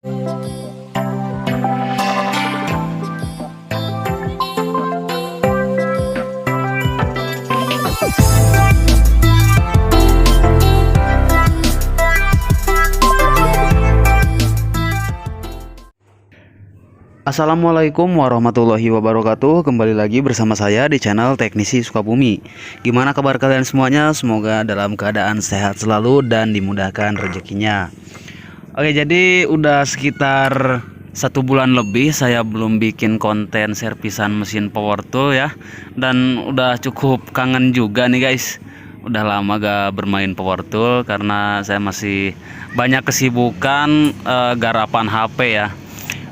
Assalamualaikum warahmatullahi wabarakatuh. Kembali lagi bersama saya di channel Teknisi Sukabumi. Gimana kabar kalian semuanya? Semoga dalam keadaan sehat selalu dan dimudahkan rezekinya. Oke, jadi udah sekitar 1 bulan lebih saya belum bikin konten servisan mesin power tool ya. Dan udah cukup kangen juga nih guys. Udah lama gak bermain power tool karena saya masih banyak kesibukan garapan HP ya.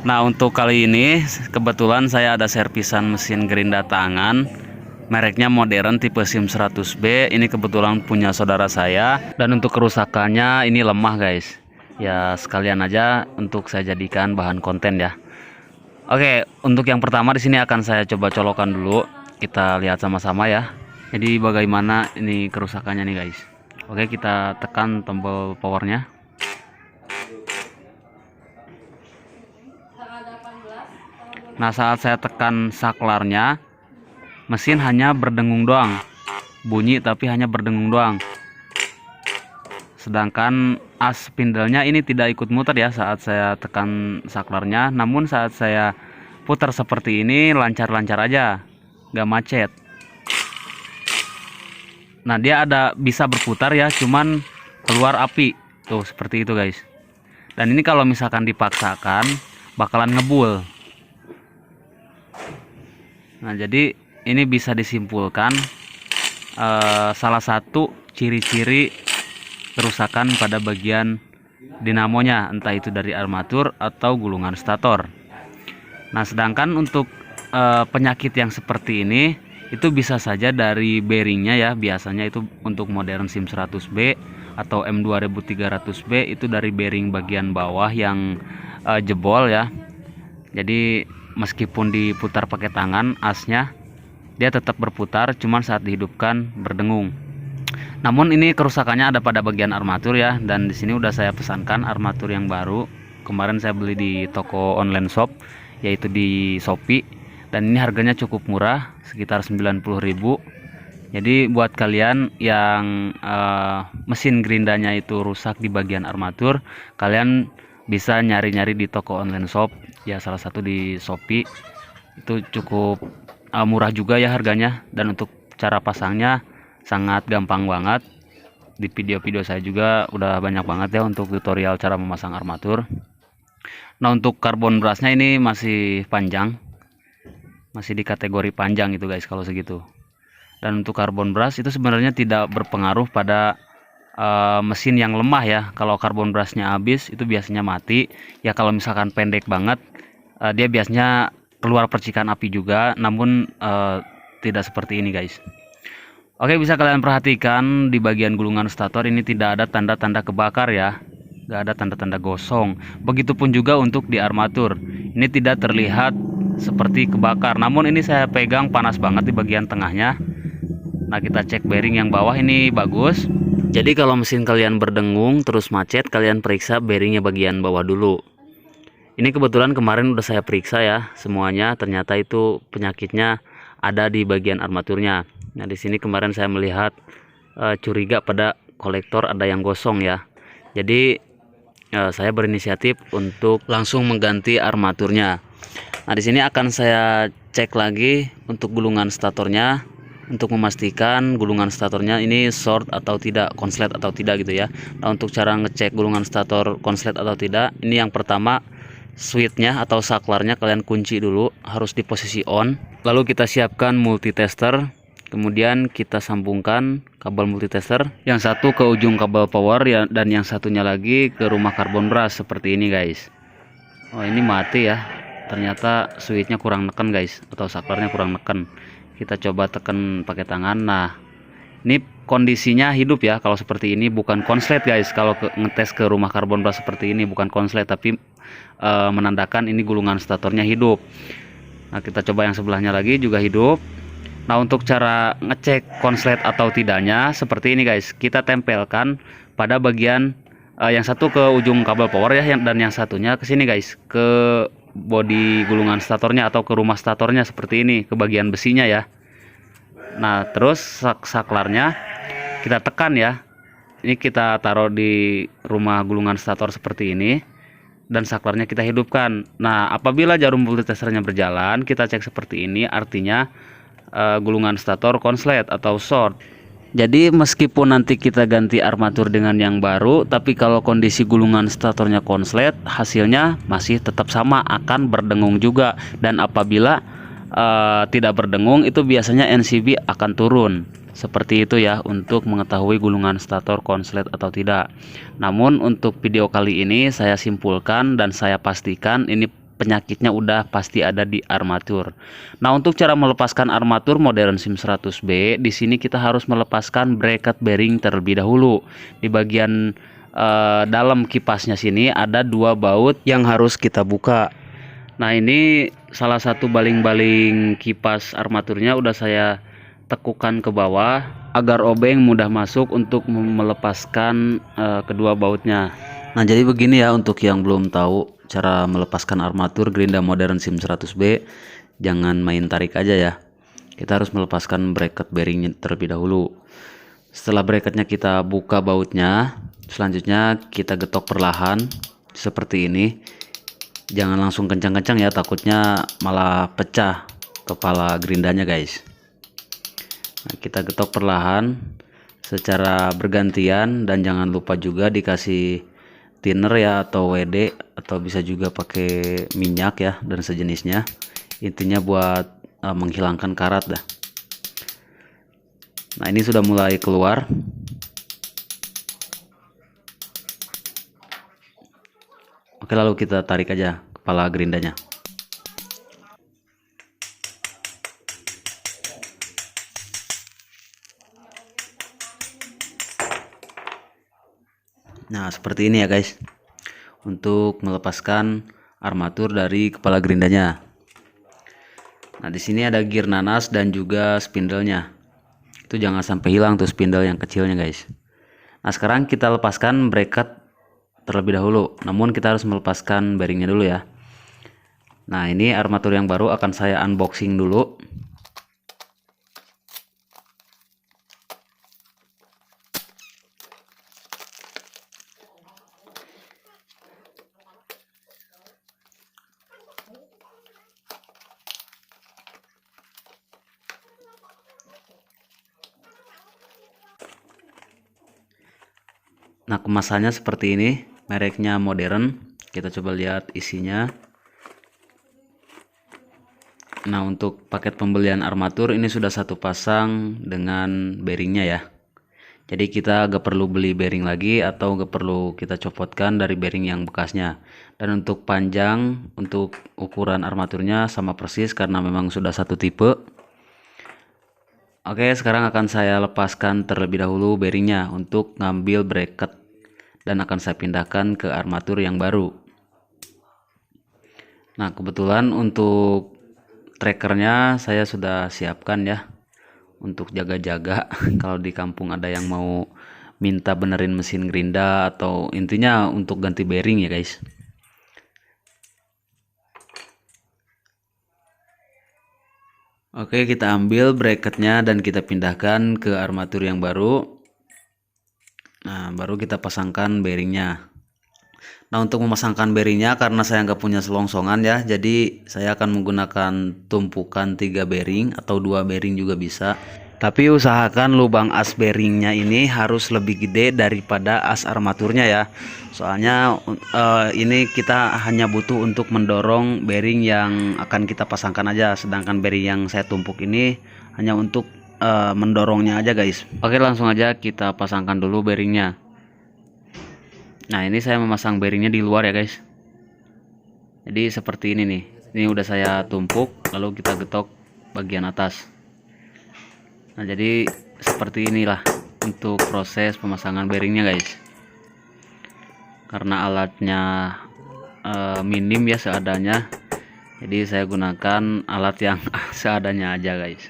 Nah, untuk kali ini kebetulan saya ada servisan mesin gerinda tangan, mereknya modern tipe SIM 100B. Ini kebetulan punya saudara saya, dan untuk kerusakannya ini lemah guys. Ya sekalian aja untuk saya jadikan bahan konten ya. Oke, untuk yang pertama di sini akan saya coba colokan dulu. Kita lihat sama-sama ya. Jadi bagaimana ini kerusakannya nih guys. Oke, kita tekan tombol powernya. Nah, saat saya tekan saklarnya, mesin hanya berdengung doang, bunyi tapi hanya berdengung doang. Sedangkan as spindlenya ini tidak ikut muter ya saat saya tekan saklarnya. Namun saat saya putar seperti ini lancar-lancar aja, gak macet. Nah, dia ada bisa berputar ya, cuman keluar api tuh seperti itu guys. Dan ini kalau misalkan dipaksakan bakalan ngebul. Nah, jadi ini bisa disimpulkan salah satu ciri-ciri kerusakan pada bagian dinamonya, entah itu dari armatur atau gulungan stator. Nah, sedangkan untuk penyakit yang seperti ini itu bisa saja dari bearingnya ya. Biasanya itu untuk modern SIM 100B atau M2300B itu dari bearing bagian bawah yang jebol ya. Jadi meskipun diputar pakai tangan, asnya dia tetap berputar, cuman saat dihidupkan berdengung. Namun ini kerusakannya ada pada bagian armatur ya, dan di sini udah saya pesankan armatur yang baru. Kemarin saya beli di toko online shop, yaitu di Shopee, dan ini harganya cukup murah, sekitar 90.000. Jadi buat kalian yang mesin gerindanya itu rusak di bagian armatur, kalian bisa nyari-nyari di toko online shop ya, salah satu di Shopee. Itu cukup murah juga ya harganya, dan untuk cara pasangnya sangat gampang banget. Di video-video saya juga udah banyak banget ya untuk tutorial cara memasang armatur. Nah, untuk karbon brusnya ini masih panjang, masih di kategori panjang itu guys kalau segitu. Dan untuk karbon brush itu sebenarnya tidak berpengaruh pada mesin yang lemah ya. Kalau karbon brushnya habis itu biasanya mati ya. Kalau misalkan pendek banget dia biasanya keluar percikan api juga, namun tidak seperti ini guys. Oke, bisa kalian perhatikan di bagian gulungan stator ini tidak ada tanda-tanda kebakar ya, nggak ada tanda-tanda gosong. Begitupun juga untuk di armatur, ini tidak terlihat seperti kebakar, namun ini saya pegang panas banget di bagian tengahnya. Nah, kita cek bearing yang bawah ini bagus. Jadi kalau mesin kalian berdengung terus macet, kalian periksa bearingnya bagian bawah dulu. Ini kebetulan kemarin udah saya periksa ya semuanya, ternyata itu penyakitnya ada di bagian armaturnya. Nah, di sini kemarin saya melihat curiga pada kolektor ada yang gosong ya. Jadi saya berinisiatif untuk langsung mengganti armaturnya. Nah, di sini akan saya cek lagi untuk gulungan statornya, untuk memastikan gulungan statornya ini short atau tidak, konslet atau tidak gitu ya. Nah, untuk cara ngecek gulungan stator konslet atau tidak, ini yang pertama switchnya atau saklarnya kalian kunci dulu, harus di posisi on. Lalu kita siapkan multitester, kemudian kita sambungkan kabel multitester, yang satu ke ujung kabel power ya, dan yang satunya lagi ke rumah karbon brush seperti ini guys. Oh, ini mati ya, ternyata switchnya kurang neken guys, atau saklarnya kurang neken. Kita coba tekan pakai tangan. Nah, ini kondisinya hidup ya. Kalau seperti ini bukan konslet guys. Kalau ngetes ke rumah karbon brush seperti ini bukan konslet, tapi menandakan ini gulungan statornya hidup. Nah, kita coba yang sebelahnya lagi juga hidup. Nah, untuk cara ngecek konslet atau tidaknya seperti ini guys. Kita tempelkan pada bagian Yang satu ke ujung kabel power ya, dan yang satunya ke sini guys, ke bodi gulungan statornya atau ke rumah statornya seperti ini, ke bagian besinya ya. Nah terus saklarnya kita tekan ya, ini kita taruh di rumah gulungan stator seperti ini, dan saklarnya kita hidupkan. Nah apabila jarum multitesternya berjalan, kita cek seperti ini, artinya gulungan stator konslet atau short. Jadi meskipun nanti kita ganti armatur dengan yang baru, tapi kalau kondisi gulungan statornya konslet, hasilnya masih tetap sama, akan berdengung juga. Dan apabila tidak berdengung, itu biasanya NCB akan turun. Seperti itu ya, untuk mengetahui gulungan stator konslet atau tidak. Namun untuk video kali ini saya simpulkan dan saya pastikan ini penyakitnya udah pasti ada di armatur. Nah, untuk cara melepaskan armatur modern SIM 100B, di sini kita harus melepaskan bracket bearing terlebih dahulu. Di bagian dalam kipasnya sini ada 2 baut yang harus kita buka. Nah, ini salah satu baling-baling kipas armaturnya udah saya tekukan ke bawah agar obeng mudah masuk untuk melepaskan kedua bautnya. Nah, jadi begini ya, untuk yang belum tahu cara melepaskan armatur gerinda modern SIM 100B, jangan main tarik aja ya. Kita harus melepaskan bracket bearingnya terlebih dahulu. Setelah bracketnya kita buka bautnya, selanjutnya kita getok perlahan seperti ini. Jangan langsung kencang-kencang ya, takutnya malah pecah kepala gerindanya guys. Nah, kita getok perlahan secara bergantian, dan jangan lupa juga dikasih thinner ya, atau WD, atau bisa juga pakai minyak ya dan sejenisnya. Intinya buat menghilangkan karat dah. Nah, ini sudah mulai keluar. Oke, lalu kita tarik aja kepala gerindanya. Nah, seperti ini ya guys, untuk melepaskan armatur dari kepala gerindanya. Nah, di sini ada gear nanas dan juga spindle-nya. Itu jangan sampai hilang tuh spindle yang kecilnya guys. Nah, sekarang kita lepaskan bracket terlebih dahulu. Namun kita harus melepaskan bearingnya dulu ya. Nah, ini armatur yang baru akan saya unboxing dulu. Nah, kemasannya seperti ini, mereknya modern. Kita coba lihat isinya. Nah, untuk paket pembelian armatur ini sudah satu pasang dengan bearingnya ya. Jadi kita gak perlu beli bearing lagi, atau gak perlu kita copotkan dari bearing yang bekasnya. Dan untuk panjang, untuk ukuran armaturnya sama persis karena memang sudah satu tipe. Oke, sekarang akan saya lepaskan terlebih dahulu bearingnya untuk ngambil bracket, dan akan saya pindahkan ke armatur yang baru. Nah, kebetulan untuk trackernya saya sudah siapkan ya, untuk jaga-jaga kalau di kampung ada yang mau minta benerin mesin gerinda, atau intinya untuk ganti bearing ya guys. Oke, kita ambil bracketnya dan kita pindahkan ke armatur yang baru. Nah, baru kita pasangkan bearingnya. Nah, untuk memasangkan bearingnya, karena saya nggak punya selongsongan ya, jadi saya akan menggunakan tumpukan 3 bearing atau 2 bearing juga bisa. Tapi usahakan lubang as bearingnya ini harus lebih gede daripada as armaturnya ya. Soalnya ini kita hanya butuh untuk mendorong bearing yang akan kita pasangkan aja. Sedangkan bearing yang saya tumpuk ini hanya untuk mendorongnya aja guys. Oke, langsung aja kita pasangkan dulu bearingnya. Nah, ini saya memasang bearingnya di luar ya guys. Jadi seperti ini nih. Ini udah saya tumpuk, lalu kita getok bagian atas. Nah, jadi seperti inilah untuk proses pemasangan bearingnya guys. Karena alatnya minim ya, seadanya, jadi saya gunakan alat yang seadanya aja guys.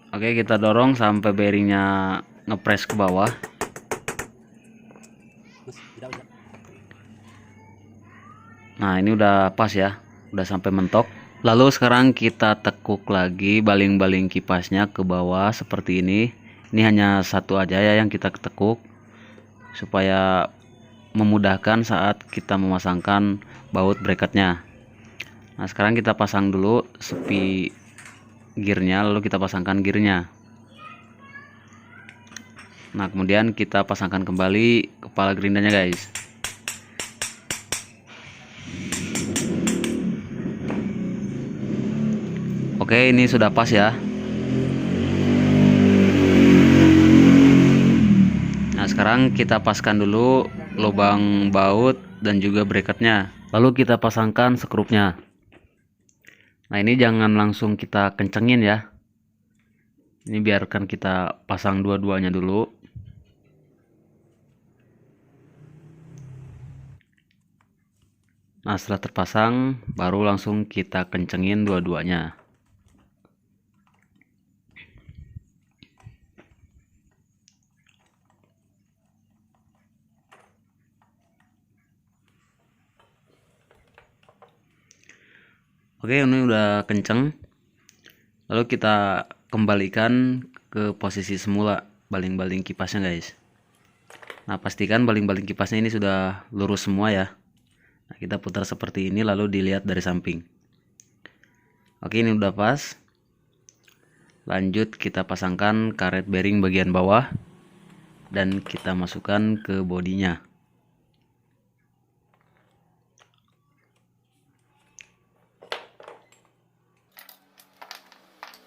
Oke, kita dorong sampai bearingnya ngepres ke bawah. Nah, ini udah pas ya, udah sampai mentok. Lalu sekarang kita tekuk lagi baling-baling kipasnya ke bawah seperti ini. Ini hanya satu aja ya yang kita tekuk supaya memudahkan saat kita memasangkan baut bracketnya. Nah, sekarang kita pasang dulu sepi gearnya, lalu kita pasangkan gearnya. Nah, kemudian kita pasangkan kembali kepala gerindanya guys. Oke, ini sudah pas ya. Nah, sekarang kita paskan dulu lubang baut dan juga bracketnya. Lalu kita pasangkan skrupnya. Nah, ini jangan langsung kita kencengin ya. Ini biarkan kita pasang dua-duanya dulu. Nah, setelah terpasang baru langsung kita kencengin dua-duanya. Oke, ini udah kenceng. Lalu kita kembalikan ke posisi semula baling-baling kipasnya guys. Nah, pastikan baling-baling kipasnya ini sudah lurus semua ya. Nah, kita putar seperti ini lalu dilihat dari samping. Oke, ini udah pas. Lanjut kita pasangkan karet bearing bagian bawah dan kita masukkan ke bodinya.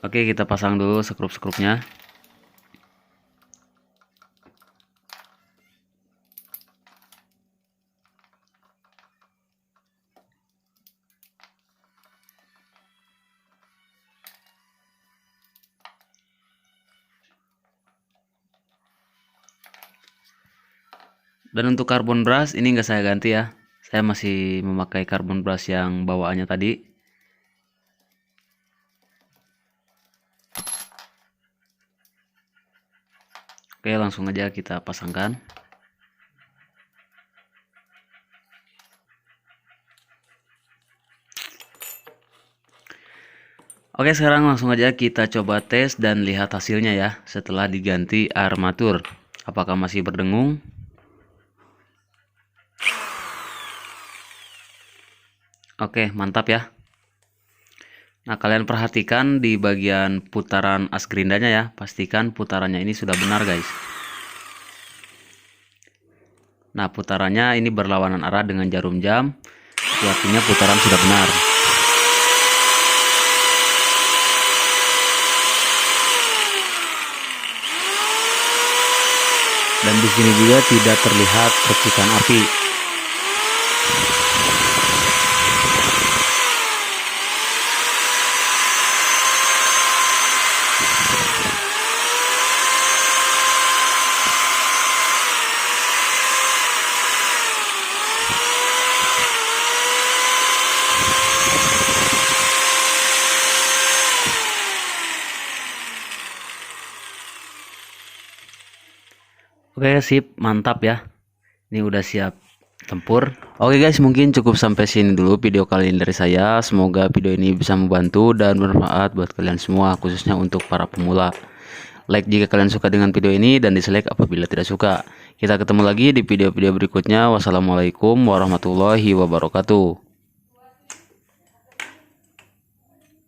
Oke, kita pasang dulu skrup-skrupnya. Dan untuk carbon brush ini nggak saya ganti ya. Saya masih memakai carbon brush yang bawaannya tadi. Oke, langsung aja kita pasangkan. Oke, sekarang langsung aja kita coba tes dan lihat hasilnya ya setelah diganti armatur. Apakah masih berdengung? Oke, mantap ya. Nah, kalian perhatikan di bagian putaran as gerindanya ya. Pastikan putarannya ini sudah benar guys. Nah, putarannya ini berlawanan arah dengan jarum jam. Itu artinya putaran sudah benar. Dan di sini juga tidak terlihat percikan api. Oke, sip, mantap ya. Ini udah siap tempur. Oke guys, mungkin cukup sampai sini dulu video kali ini dari saya. Semoga video ini bisa membantu dan bermanfaat buat kalian semua, khususnya untuk para pemula. Like jika kalian suka dengan video ini dan dislike apabila tidak suka. Kita ketemu lagi di video-video berikutnya. Wassalamualaikum warahmatullahi wabarakatuh.